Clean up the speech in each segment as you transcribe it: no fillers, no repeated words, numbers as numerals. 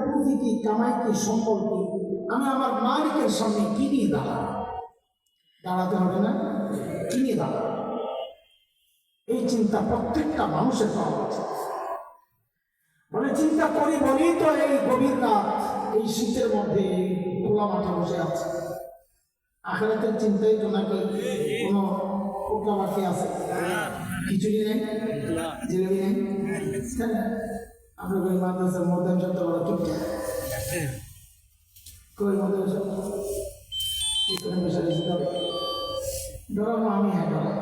পুঁজি কি, কামাই কি, সম্পদ কি, আমি আমার মালিকের সামনে কি নিয়ে দাঁড়াতে হবে না? কি নিয়ে দাঁড়াবো? এই চিন্তা প্রত্যেকটা মানুষের করা উচিত। মানে চিন্তা করি বলেই তো এই গভীর রাত, এই শীতের মধ্যে খোলা মাঠে বসে আছে। আখিরাতের চিন্তাই তো নাকি কোনো পোকা বাকি আছে? খিচুড়ি নেই, জিলেবি নেই। আপনার ওই মাদ্রাসার মধ্যে যত বড় চুপচাপ কই মাদ্রাসা পিছনে বসে রয়েছে। ডরাবো আমি? হ্যাঁ ডরা।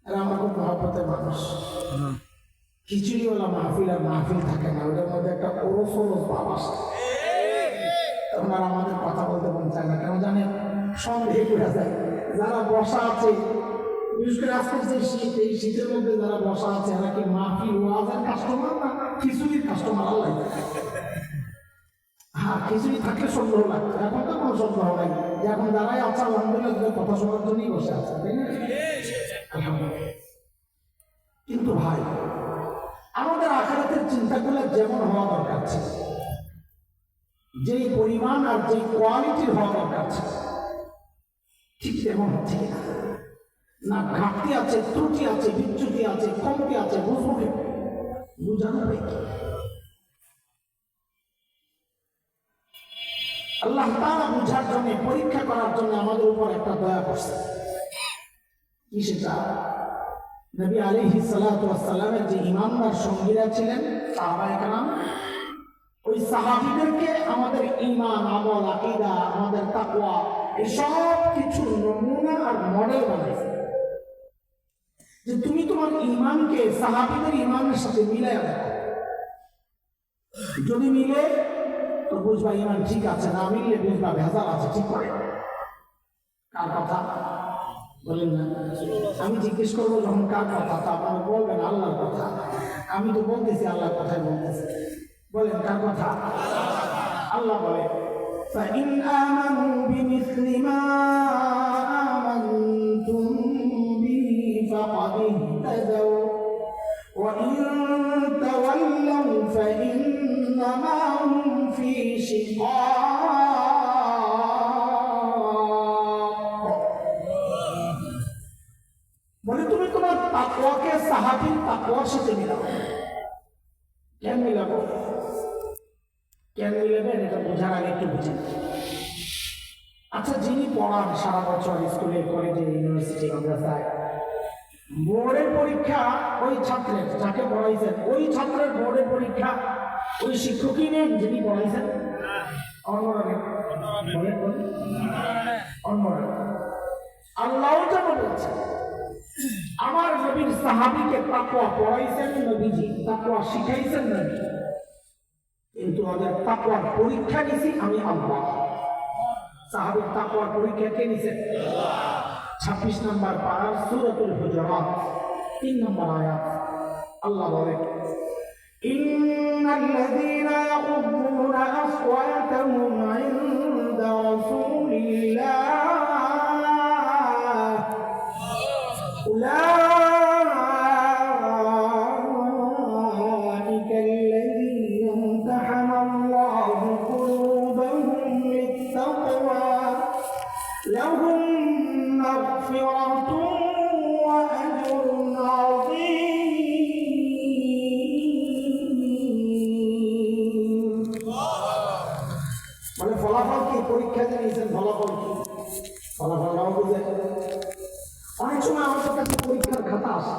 আর আমার খুব মহব্বতের মানুষ। খিচুড়িওয়ালা মাহফিল আর মাহফিল থাকে না, ওটার মধ্যে একটা ওরস ওরস ভাব আসে। তখন আর আমাদের কথা বলতে মন চায় না, কেন জানেন? সন্দেহে করে যায়। যারা বসা আছে, বিশেষ করে আজকে যে শীত, এই শীতের মধ্যে যারা বসা আছে এরা কি মাহফিল ওয়াজের কাস্টমার না খিচুড়ির কাস্টমার? আল্লাহ। হ্যাঁ, খিচুড়ি থাকলে সন্দেহ লাগতো, এখন তো কোনো সন্দেহ নাই। এখন যারাই আছে আলহামদুলিল্লাহ কথা শোনার জন্যই বসে আছে, তাই না? আলহামদুলিল্লাহ। কিন্তু ভাই, আমাদের আখিরাতের চিন্তাগুলো যেমন হওয়া দরকার ছিল, যেই পরিমাণ আর যেই কোয়ালিটির হওয়া দরকার ছিল, ঠিক তেমন হচ্ছে না। ঘাটতি আছে, ত্রুটি আছে, বিচ্যুতি আছে, কমতি আছে। বুঝবো কি? বুঝানো ভাই কি? আল্লাহ তাআলা বুঝার জন্য, পরীক্ষা করার জন্য আমাদের উপর একটা দয়া করছে। কি সেটা? নবী আলাইহিস সালাতু ওয়াস সালামের যে ইমানদার সঙ্গীরা ছিলেন, সাহাবায়ে কেরাম, ওই সাহাবীদেরকে আমাদের ঈমান, আমল, আকীদা, আমাদের তাকওয়া, এই সব কিছু নমুনা আর মডেল বানাইছে। যে তুমি তোমার ঈমানকে সাহাবীদের ঈমানের সাথে মিলাইয়া দেখো। যদি মিলে তো বুঝবা ঈমান ঠিক আছে, না মিললে বুঝবা ভেজাল আছে। ঠিক করে কার কথা বলেন না? আমি জিজ্ঞেস করবো যখন কার কথা, তা আপনারা বলবেন আল্লাহর কথা। আমি তো বলতেছি আল্লাহর কথাই বলতেছি। বলেন কার কথা? আল্লাহ বলে, فَإِنْ آمَنُوا بِمِثْلِ مَا آمَنْتُمْ بِهِ فَقَدِ اهْتَدَوْا وَإِنْ تَوَلَّوْا فَإِنَّمَا هُمْ فِي شِقَاقٍ। বলে তুমি তোমার তাকওয়াকে সাহাবীর তাকওয়ার সাথে মিলাও। কেন মিলাবো? কেন মিলাবেন এটা বোঝার আগে একটু বুঝেন। আচ্ছা, যিনি পড়ান সারা বছর স্কুলে, কলেজে, ইউনিভার্সিটি, মাদ্রাসায়, বোর্ডের পরীক্ষা ওই ছাত্রের, যাকে পড়াইছেন ওই ছাত্রের বোর্ডের পরীক্ষা ওই শিক্ষকই নেন যিনি পড়াইছেন? অন্যরা নেন। অন্যরা। আল্লাহও যেন বলছেন, আমার নবীর সাহাবীকে তাকওয়া পড়াইছেন নবীজি, তাকওয়া শিখাইছেন নবী, কিন্তু ওদের তাকওয়ার পরীক্ষা নিছি আমি আল্লাহ। সাহাবীর তাকওয়ার পরীক্ষা কে নিছেন? 26 নম্বর পারার সূরাতুল হুজুরাত 3 নম্বর আয়াত। আল্লাহ বলে, ইন্নাল্লাযীনা ইয়াগুদ্দুনা আসওয়াতাহুম ইনদা রাসূলিল্লাহ أولئك الذين امتحن الله قلوبهم للتقوى لهم مغفرة وأجر عظيم। মানে ফলাফল কি? পরীক্ষা দিয়েছেন, ফলাফল কি? ফলাফল নাও বুঝে। অনেক সময় আমাদের কাছে পরীক্ষার খাতা আসে।